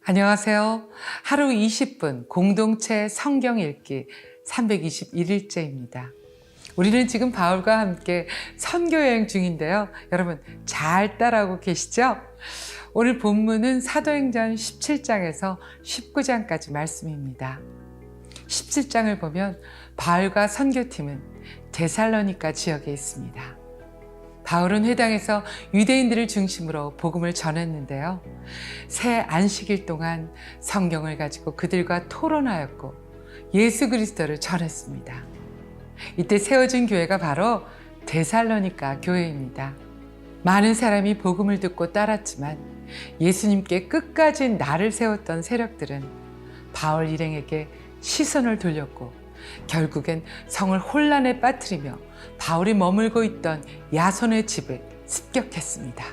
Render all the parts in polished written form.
안녕하세요. 하루 20분 공동체 성경 읽기 321일째입니다. 우리는 지금 바울과 함께 선교여행 중인데요. 여러분 잘 따라오고 계시죠? 오늘 본문은 사도행전 17장에서 19장까지 말씀입니다. 17장을 보면 바울과 선교팀은 데살로니가 지역에 있습니다. 바울은 회당에서 유대인들을 중심으로 복음을 전했는데요. 새 안식일 동안 성경을 가지고 그들과 토론하였고 예수 그리스도를 전했습니다. 이때 세워진 교회가 바로 데살로니가 교회입니다. 많은 사람이 복음을 듣고 따랐지만 예수님께 끝까지 날을 세웠던 세력들은 바울 일행에게 시선을 돌렸고 결국엔 성을 혼란에 빠뜨리며 바울이 머물고 있던 야손의 집을 습격했습니다.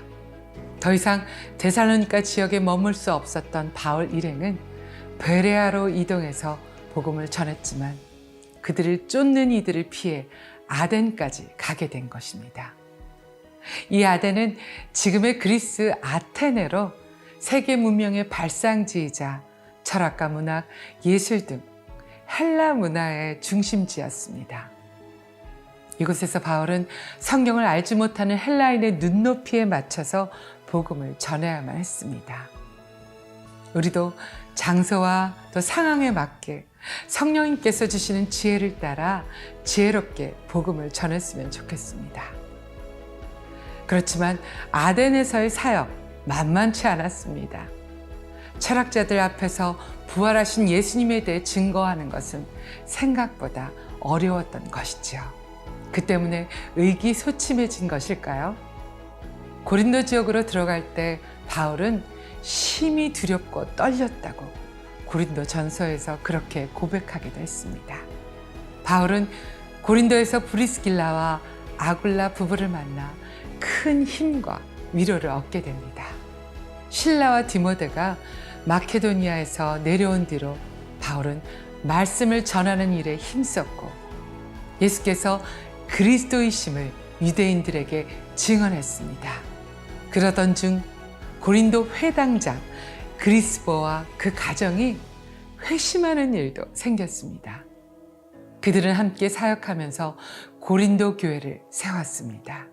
더 이상 데살로니가 지역에 머물 수 없었던 바울 일행은 베레아로 이동해서 복음을 전했지만 그들을 쫓는 이들을 피해 아덴까지 가게 된 것입니다. 이 아덴은 지금의 그리스 아테네로 세계 문명의 발상지이자 철학과 문학, 예술 등 헬라 문화의 중심지였습니다. 이곳에서 바울은 성경을 알지 못하는 헬라인의 눈높이에 맞춰서 복음을 전해야만 했습니다. 우리도 장소와 또 상황에 맞게 성령님께서 주시는 지혜를 따라 지혜롭게 복음을 전했으면 좋겠습니다. 그렇지만 아덴에서의 사역 만만치 않았습니다. 철학자들 앞에서 부활하신 예수님에 대해 증거하는 것은 생각보다 어려웠던 것이지요. 그 때문에 의기소침해진 것일까요? 고린도 지역으로 들어갈 때 바울은 심히 두렵고 떨렸다고 고린도 전서에서 그렇게 고백하기도 했습니다. 바울은 고린도에서 브리스길라와 아굴라 부부를 만나 큰 힘과 위로를 얻게 됩니다. 실라와 디모데가 마케도니아에서 내려온 뒤로 바울은 말씀을 전하는 일에 힘썼고 예수께서 그리스도이심을 유대인들에게 증언했습니다. 그러던 중 고린도 회당장 그리스보와 그 가정이 회심하는 일도 생겼습니다. 그들은 함께 사역하면서 고린도 교회를 세웠습니다.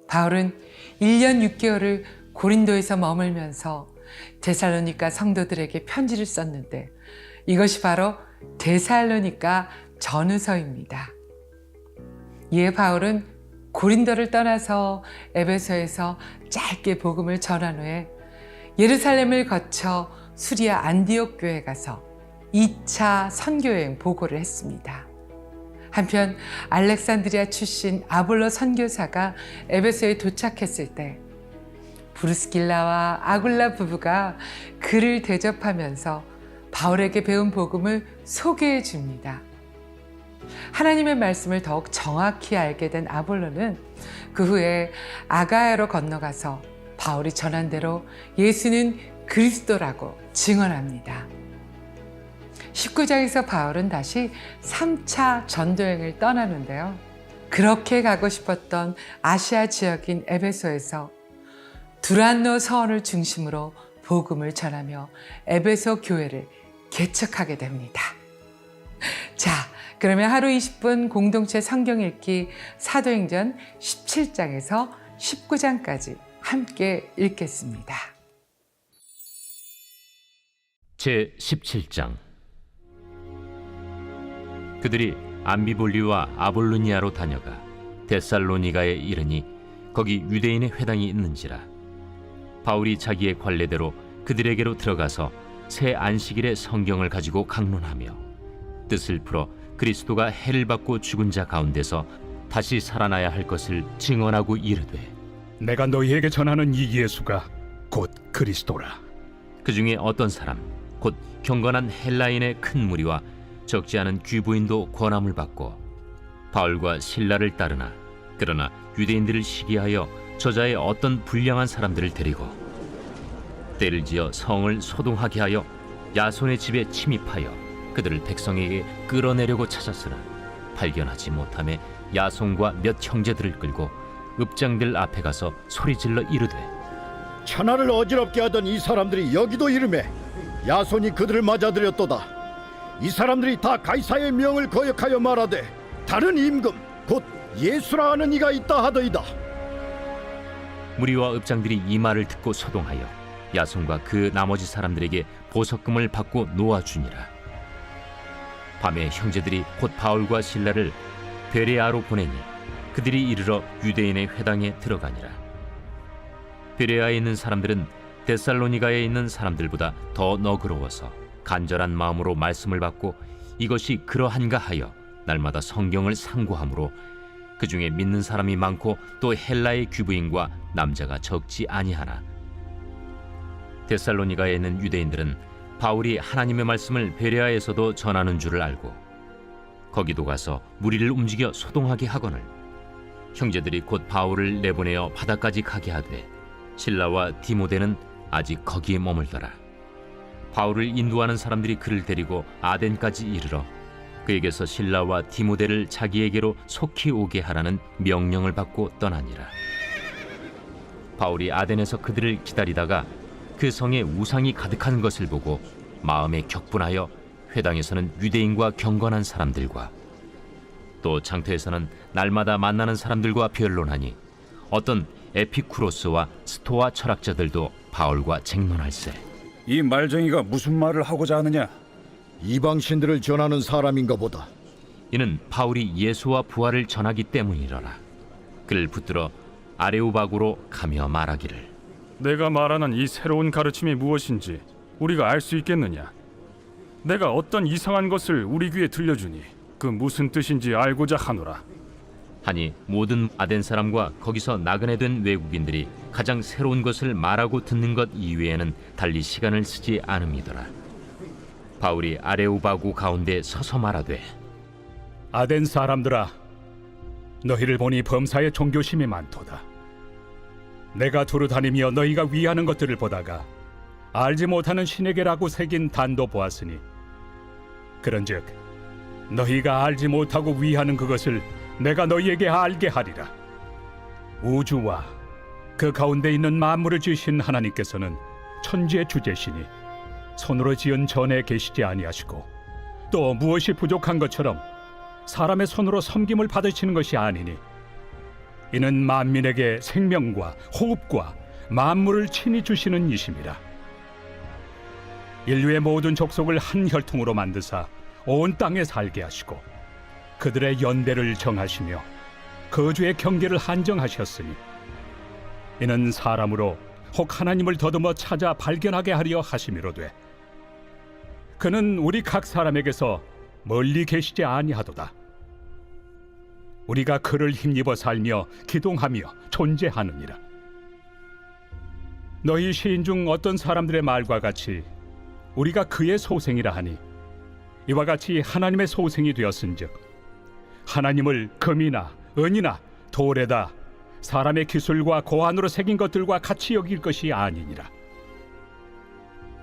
바울은 1년 6개월을 고린도에서 머물면서 데살로니가 성도들에게 편지를 썼는데 이것이 바로 데살로니가 전후서입니다. 이에 바울은 고린도를 떠나서 에베소에서 짧게 복음을 전한 후에 예루살렘을 거쳐 수리아 안디옥 교회에 가서 2차 선교여행 보고를 했습니다. 한편 알렉산드리아 출신 아볼로 선교사가 에베소에 도착했을 때 브루스길라와 아굴라 부부가 그를 대접하면서 바울에게 배운 복음을 소개해 줍니다. 하나님의 말씀을 더욱 정확히 알게 된 아볼로는 그 후에 아가야로 건너가서 바울이 전한 대로 예수는 그리스도라고 증언합니다. 19장에서 바울은 다시 3차 전도여행을 떠나는데요. 그렇게 가고 싶었던 아시아 지역인 에베소에서 두란노 서원을 중심으로 복음을 전하며 에베소 교회를 개척하게 됩니다. 자, 그러면 하루 20분 공동체 성경 읽기 사도행전 17장에서 19장까지 함께 읽겠습니다. 제 17장. 그들이 암비볼리와 아볼로니아로 다녀가 데살로니가에 이르니 거기 유대인의 회당이 있는지라. 바울이 자기의 관례대로 그들에게로 들어가서 새 안식일에 성경을 가지고 강론하며 뜻을 풀어 그리스도가 해를 받고 죽은 자 가운데서 다시 살아나야 할 것을 증언하고 이르되 내가 너희에게 전하는 이 예수가 곧 그리스도라. 그 중에 어떤 사람 곧 경건한 헬라인의 큰 무리와 적지 않은 귀부인도 권함을 받고 바울과 실라를 따르나 그러나 유대인들을 시기하여 저자의 어떤 불량한 사람들을 데리고 때를 지어 성을 소동하게 하여 야손의 집에 침입하여 그들을 백성에게 끌어내려고 찾았으나 발견하지 못하매 야손과 몇 형제들을 끌고 읍장들 앞에 가서 소리질러 이르되 천하를 어지럽게 하던 이 사람들이 여기도 이름에 야손이 그들을 맞아들였도다. 이 사람들이 다 가이사의 명을 거역하여 말하되 다른 임금 곧 예수라 하는 이가 있다 하더이다. 무리와 읍장들이 이 말을 듣고 소동하여 야손과 그 나머지 사람들에게 보석금을 받고 놓아주니라. 밤에 형제들이 곧 바울과 실라를 베레아로 보내니 그들이 이르러 유대인의 회당에 들어가니라. 베레아에 있는 사람들은 데살로니가에 있는 사람들보다 더 너그러워서 간절한 마음으로 말씀을 받고 이것이 그러한가 하여 날마다 성경을 상고하므로 그 중에 믿는 사람이 많고 또 헬라의 귀부인과 남자가 적지 아니하나 데살로니가에 있는 유대인들은 바울이 하나님의 말씀을 베레아에서도 전하는 줄을 알고 거기도 가서 무리를 움직여 소동하게 하거늘 형제들이 곧 바울을 내보내어 바다까지 가게 하되 실라와 디모데는 아직 거기에 머물더라. 바울을 인도하는 사람들이 그를 데리고 아덴까지 이르러 그에게서 실라와 디모데를 자기에게로 속히 오게 하라는 명령을 받고 떠나니라. 바울이 아덴에서 그들을 기다리다가 그 성에 우상이 가득한 것을 보고 마음에 격분하여 회당에서는 유대인과 경건한 사람들과 또 장터에서는 날마다 만나는 사람들과 변론하니 어떤 에피쿠로스와 스토아 철학자들도 바울과 쟁론할세. 이 말쟁이가 무슨 말을 하고자 하느냐? 이방신들을 전하는 사람인가 보다. 이는 바울이 예수와 부활을 전하기 때문이러라. 그를 붙들어 아레오바구로 가며 말하기를 내가 말하는 이 새로운 가르침이 무엇인지 우리가 알 수 있겠느냐? 내가 어떤 이상한 것을 우리 귀에 들려주니 그 무슨 뜻인지 알고자 하노라. 하니 모든 아덴 사람과 거기서 나그네 된 외국인들이 가장 새로운 것을 말하고 듣는 것 이외에는 달리 시간을 쓰지 않음이더라. 바울이 아레오바구 가운데 서서 말하되 아덴 사람들아, 너희를 보니 범사에 종교심이 많도다. 내가 두루 다니며 너희가 위하는 것들을 보다가 알지 못하는 신에게라고 새긴 단도 보았으니 그런즉 너희가 알지 못하고 위하는 그것을 내가 너희에게 알게 하리라. 우주와 그 가운데 있는 만물을 지으신 하나님께서는 천지의 주제시니 손으로 지은 전에 계시지 아니하시고 또 무엇이 부족한 것처럼 사람의 손으로 섬김을 받으시는 것이 아니니 이는 만민에게 생명과 호흡과 만물을 친히 주시는 이심이라. 인류의 모든 족속을 한 혈통으로 만드사 온 땅에 살게 하시고 그들의 연대를 정하시며 거주의 경계를 한정하셨으니 이는 사람으로 혹 하나님을 더듬어 찾아 발견하게 하려 하심이로되 그는 우리 각 사람에게서 멀리 계시지 아니하도다. 우리가 그를 힘입어 살며 기동하며 존재하느니라. 너희 시인 중 어떤 사람들의 말과 같이 우리가 그의 소생이라 하니 이와 같이 하나님의 소생이 되었은즉 하나님을 금이나 은이나 돌에다 사람의 기술과 고안으로 새긴 것들과 같이 여길 것이 아니니라.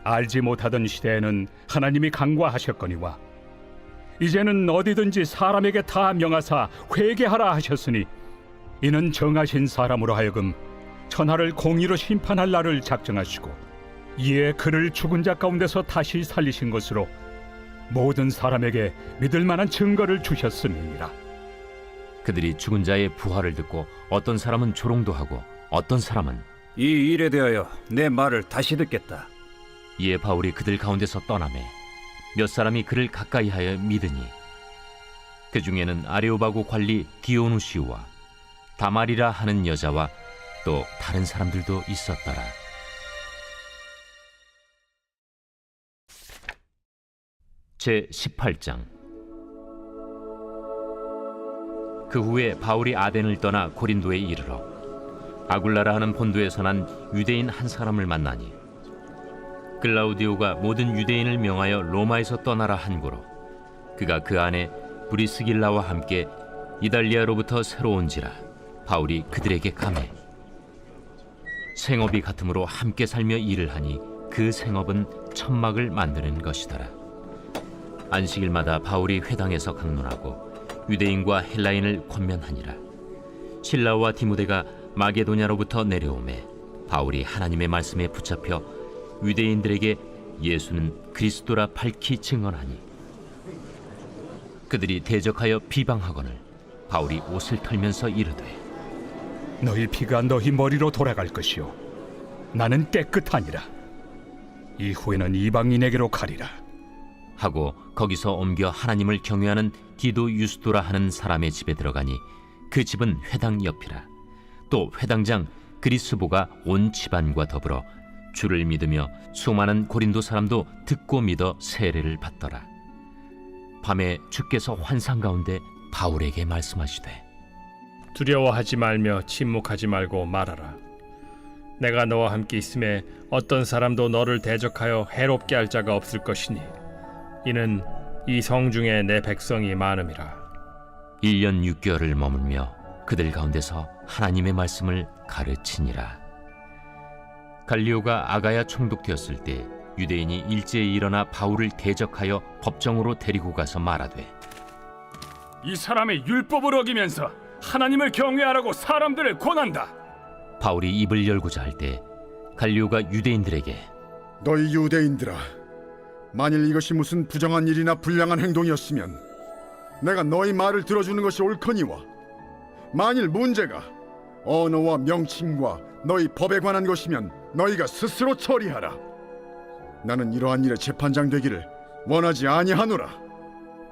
알지 못하던 시대에는 하나님이 강구하셨거니와 이제는 어디든지 사람에게 다 명하사 회개하라 하셨으니 이는 정하신 사람으로 하여금 천하를 공의로 심판할 날을 작정하시고 이에 그를 죽은 자 가운데서 다시 살리신 것으로 모든 사람에게 믿을 만한 증거를 주셨음이니라. 그들이 죽은 자의 부활을 듣고 어떤 사람은 조롱도 하고 어떤 사람은 이 일에 대하여 내 말을 다시 듣겠다. 이에 바울이 그들 가운데서 떠나매 몇 사람이 그를 가까이하여 믿으니 그 중에는 아레오바구 관리 디오누시우와 다말이라 하는 여자와 또 다른 사람들도 있었더라. 제 18장. 그 후에 바울이 아덴을 떠나 고린도에 이르러 아굴라라 하는 본도에서 난 유대인 한 사람을 만나니 글라우디오가 모든 유대인을 명하여 로마에서 떠나라 한 고로 그가 그 안에 브리스길라와 함께 이달리아로부터 새로 온지라 바울이 그들에게 가매 생업이 같으므로 함께 살며 일을 하니 그 생업은 천막을 만드는 것이더라. 안식일마다 바울이 회당에서 강론하고 유대인과 헬라인을 권면하니라. 실라와 디모데가 마게도냐로부터 내려오매 바울이 하나님의 말씀에 붙잡혀 유대인들에게 예수는 그리스도라 밝히 증언하니 그들이 대적하여 비방하거늘 바울이 옷을 털면서 이르되 너희 피가 너희 머리로 돌아갈 것이요 나는 깨끗하니라. 이후에는 이방인에게로 가리라. 하고 거기서 옮겨 하나님을 경외하는 디도 유스도라 하는 사람의 집에 들어가니 그 집은 회당 옆이라. 또 회당장 그리스보가 온 집안과 더불어 주를 믿으며 수많은 고린도 사람도 듣고 믿어 세례를 받더라. 밤에 주께서 환상 가운데 바울에게 말씀하시되 두려워하지 말며 침묵하지 말고 말하라. 내가 너와 함께 있음에 어떤 사람도 너를 대적하여 해롭게 할 자가 없을 것이니 이는 이 성 중에 내 백성이 많음이라. 1년 6개월을 머물며 그들 가운데서 하나님의 말씀을 가르치니라. 갈리오가 아가야 총독되었을 때 유대인이 일제히 일어나 바울을 대적하여 법정으로 데리고 가서 말하되 이 사람의 율법을 어기면서 하나님을 경외하라고 사람들을 권한다. 바울이 입을 열고자 할 때 갈리오가 유대인들에게 너희 유대인들아, 만일 이것이 무슨 부정한 일이나 불량한 행동이었으면 내가 너희 말을 들어주는 것이 옳거니와 만일 문제가 언어와 명칭과 너희 법에 관한 것이면 너희가 스스로 처리하라. 나는 이러한 일에 재판장 되기를 원하지 아니하노라.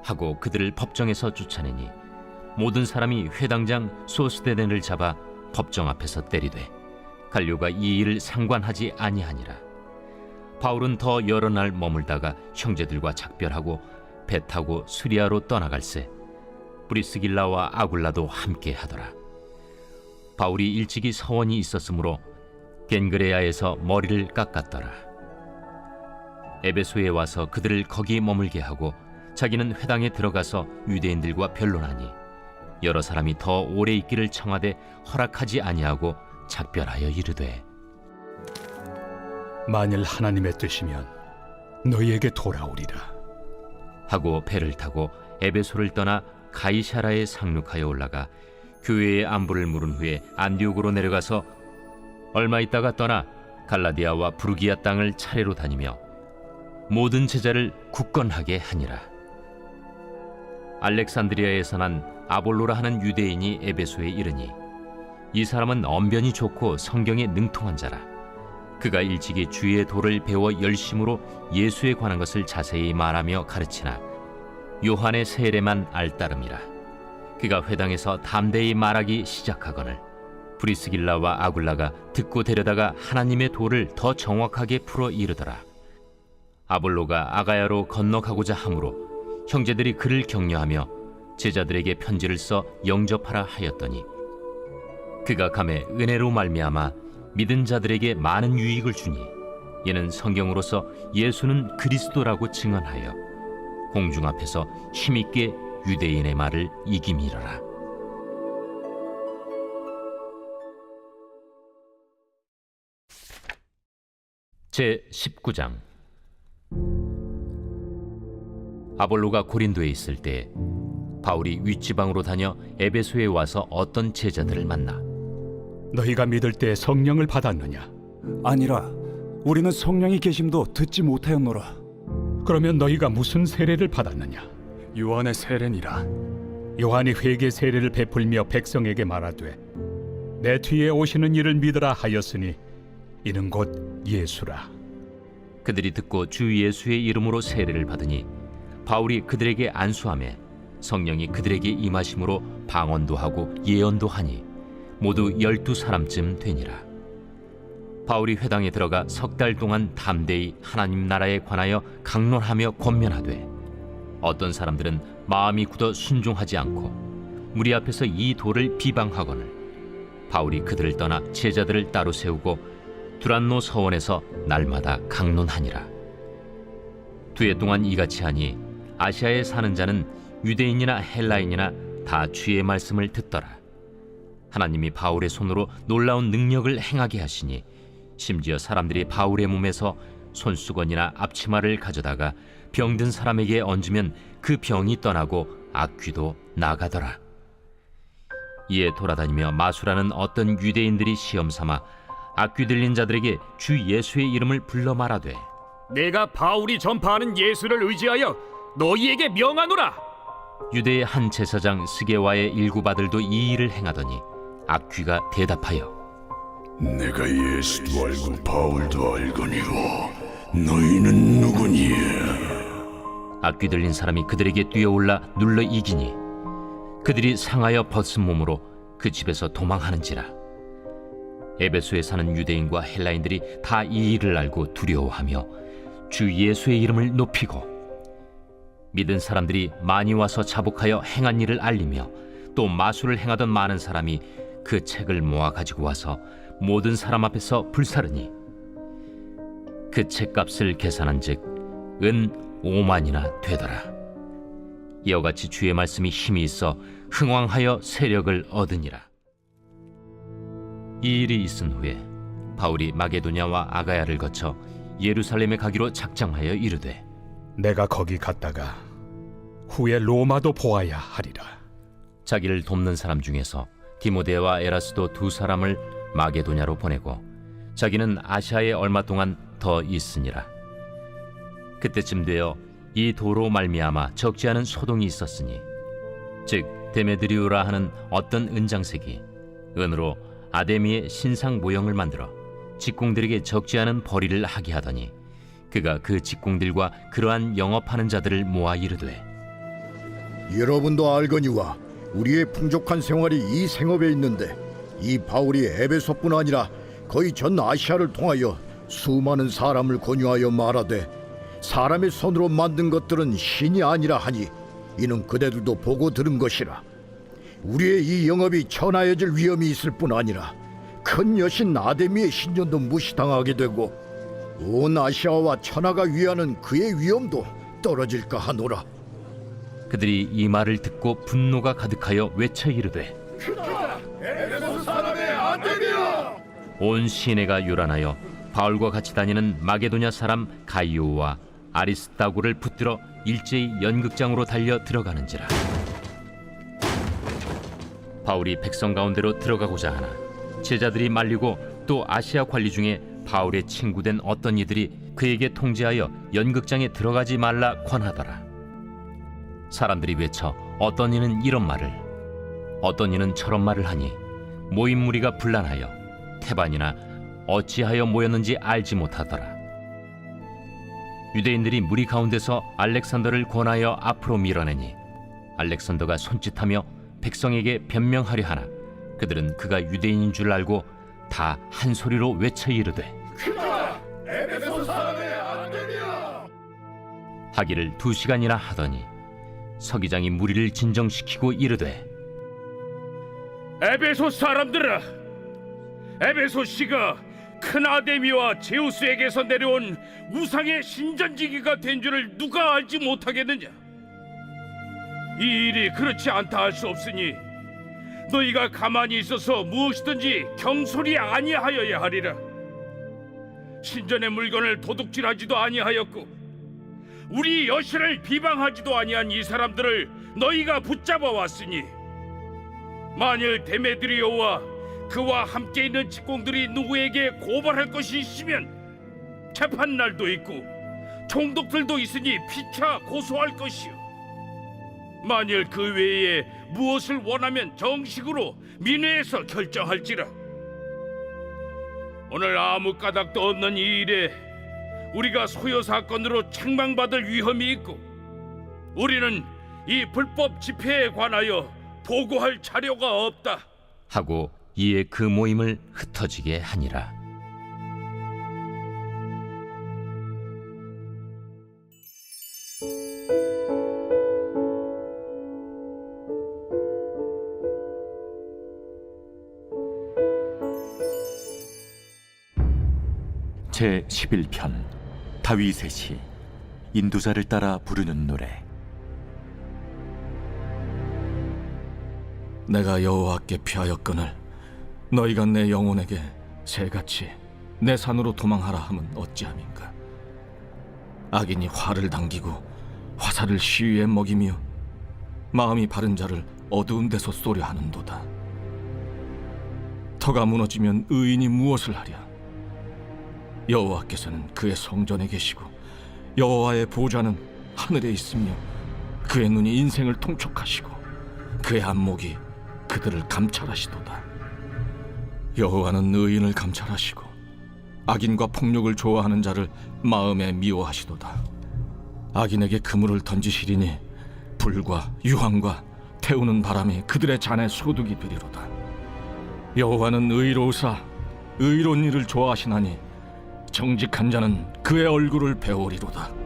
하고 그들을 법정에서 쫓아내니 모든 사람이 회당장 소스데넨을 잡아 법정 앞에서 때리되 갈료가 이 일을 상관하지 아니하니라. 바울은 더 여러 날 머물다가 형제들과 작별하고 배 타고 수리아로 떠나갈새 브리스길라와 아굴라도 함께 하더라. 바울이 일찍이 서원이 있었으므로 겐그레아에서 머리를 깎았더라. 에베소에 와서 그들을 거기 머물게 하고 자기는 회당에 들어가서 유대인들과 변론하니 여러 사람이 더 오래 있기를 청하되 허락하지 아니하고 작별하여 이르되 만일 하나님의 뜻이면 너희에게 돌아오리라. 하고 배를 타고 에베소를 떠나 가이사라에 상륙하여 올라가 교회의 안부를 물은 후에 안디옥으로 내려가서 얼마 있다가 떠나 갈라디아와 부르기아 땅을 차례로 다니며 모든 제자를 굳건하게 하니라. 알렉산드리아에서 난 아볼로라 하는 유대인이 에베소에 이르니 이 사람은 언변이 좋고 성경에 능통한 자라. 그가 일찍이 주의 도를 배워 열심으로 예수에 관한 것을 자세히 말하며 가르치나 요한의 세례만 알따름이라. 그가 회당에서 담대히 말하기 시작하거늘 브리스길라와 아굴라가 듣고 데려다가 하나님의 도를 더 정확하게 풀어 이르더라. 아볼로가 아가야로 건너가고자 하므로 형제들이 그를 격려하며 제자들에게 편지를 써 영접하라 하였더니 그가 감에 은혜로 말미암아 믿은 자들에게 많은 유익을 주니 이는 성경으로서 예수는 그리스도라고 증언하여 공중 앞에서 힘있게 유대인의 말을 이기미러라. 제 19장. 아볼로가 고린도에 있을 때 바울이 윗지방으로 다녀 에베소에 와서 어떤 제자들을 만나 너희가 믿을 때 성령을 받았느냐? 아니라 우리는 성령이 계심도 듣지 못하였노라. 그러면 너희가 무슨 세례를 받았느냐? 요한의 세례니라. 요한이 회개 세례를 베풀며 백성에게 말하되 내 뒤에 오시는 이를 믿으라 하였으니 이는 곧 예수라. 그들이 듣고 주 예수의 이름으로 세례를 받으니 바울이 그들에게 안수하며 성령이 그들에게 임하심으로 방언도 하고 예언도 하니 모두 12사람쯤 되니라. 바울이 회당에 들어가 석 달 동안 담대히 하나님 나라에 관하여 강론하며 권면하되 어떤 사람들은 마음이 굳어 순종하지 않고 무리 앞에서 이 도를 비방하거늘 바울이 그들을 떠나 제자들을 따로 세우고 두란노 서원에서 날마다 강론하니라. 2해 동안 이같이 하니 아시아에 사는 자는 유대인이나 헬라인이나 다 주의 말씀을 듣더라. 하나님이 바울의 손으로 놀라운 능력을 행하게 하시니 심지어 사람들이 바울의 몸에서 손수건이나 앞치마를 가져다가 병든 사람에게 얹으면 그 병이 떠나고 악귀도 나가더라. 이에 돌아다니며 마수라는 어떤 유대인들이 시험 삼아 악귀 들린 자들에게 주 예수의 이름을 불러 말하되 내가 바울이 전파하는 예수를 의지하여 너희에게 명하노라. 유대의 한 제사장 스게와의 일곱 아들도 이 일을 행하더니 악귀가 대답하여 내가 예수도 알고 바울도 알거니와 너희는 누구니? 악귀 들린 사람이 그들에게 뛰어올라 눌러 이기니 그들이 상하여 벗은 몸으로 그 집에서 도망하는지라. 에베소에 사는 유대인과 헬라인들이 다 이 일을 알고 두려워하며 주 예수의 이름을 높이고 믿은 사람들이 많이 와서 자복하여 행한 일을 알리며 또 마술을 행하던 많은 사람이 그 책을 모아 가지고 와서 모든 사람 앞에서 불사르니 그 책값을 계산한즉 은 5만이나 되더라. 이와 같이 주의 말씀이 힘이 있어 흥왕하여 세력을 얻으니라. 이 일이 있은 후에 바울이 마게도냐와 아가야를 거쳐 예루살렘에 가기로 작정하여 이르되 내가 거기 갔다가 후에 로마도 보아야 하리라. 자기를 돕는 사람 중에서 디모데와 에라스도 두 사람을 마게도냐로 보내고 자기는 아시아에 얼마 동안 더 있으니라. 그때쯤 되어 이 도로 말미암아 적지 않은 소동이 있었으니 즉 데메드리오라 하는 어떤 은장색이 은으로 아데미의 신상 모형을 만들어 직공들에게 적지 않은 벌이를 하게 하더니 그가 그 직공들과 그러한 영업하는 자들을 모아 이르되 여러분도 알거니와 우리의 풍족한 생활이 이 생업에 있는데 이 바울이 에베소뿐 아니라 거의 전 아시아를 통하여 수많은 사람을 권유하여 말하되 사람의 손으로 만든 것들은 신이 아니라 하니 이는 그대들도 보고 들은 것이라. 우리의 이 영업이 천하여질 위험이 있을 뿐 아니라 큰 여신 아데미의 신전도 무시당하게 되고 온 아시아와 천하가 위하는 그의 위엄도 떨어질까 하노라. 그들이 이 말을 듣고 분노가 가득하여 외쳐 이르되 에베소 사람의 아데미야! 온 시내가 요란하여 바울과 같이 다니는 마게도냐 사람 가이오와 아리스다고를 붙들어 일제히 연극장으로 달려 들어가는지라. 바울이 백성 가운데로 들어가고자 하나 제자들이 말리고 또 아시아 관리 중에 바울의 친구된 어떤 이들이 그에게 통제하여 연극장에 들어가지 말라 권하더라. 사람들이 외쳐 어떤 이는 이런 말을 어떤 이는 저런 말을 하니 모인 무리가 분란하여 태반이나 어찌하여 모였는지 알지 못하더라. 유대인들이 무리 가운데서 알렉산더를 권하여 앞으로 밀어내니 알렉산더가 손짓하며 백성에게 변명하려 하나 그들은 그가 유대인인 줄 알고 다 한 소리로 외쳐 이르되 에베소 사람의 아데미야! 하기를 2시간이나 하더니 서기장이 무리를 진정시키고 이르되 에베소 사람들아, 에베소 씨가 큰 아데미와 제우스에게서 내려온 우상의 신전지기가 된 줄을 누가 알지 못하겠느냐? 이 일이 그렇지 않다 할 수 없으니 너희가 가만히 있어서 무엇이든지 경솔이 아니하여야 하리라. 신전의 물건을 도둑질하지도 아니하였고 우리 여신을 비방하지도 아니한 이 사람들을 너희가 붙잡아 왔으니 만일 데메드리오와 그와 함께 있는 직공들이 누구에게 고발할 것이 있으면 재판날도 있고 총독들도 있으니 피차 고소할 것이요 만일 그 외에 무엇을 원하면 정식으로 민회에서 결정할지라. 오늘 아무 까닭도 없는 이 일에 우리가 소요 사건으로 책망받을 위험이 있고 우리는 이 불법 집회에 관하여 보고할 자료가 없다 하고 이에 그 모임을 흩어지게 하니라. 제 11편 다윗의 시 인도자를 따라 부르는 노래. 내가 여호와께 피하였거늘 너희가 내 영혼에게 새같이 내 산으로 도망하라 함은 어찌함인가. 악인이 화를 당기고 화살을 시위에 먹이며 마음이 바른 자를 어두운 데서 쏘려 하는도다. 터가 무너지면 의인이 무엇을 하랴. 여호와께서는 그의 성전에 계시고 여호와의 보좌는 하늘에 있으며 그의 눈이 인생을 통촉하시고 그의 안목이 그들을 감찰하시도다. 여호와는 의인을 감찰하시고 악인과 폭력을 좋아하는 자를 마음에 미워하시도다. 악인에게 그물을 던지시리니 불과 유황과 태우는 바람이 그들의 잔에 소득이 되리로다. 여호와는 의로우사 의로운 일을 좋아하시나니 정직한 자는 그의 얼굴을 배우리로다.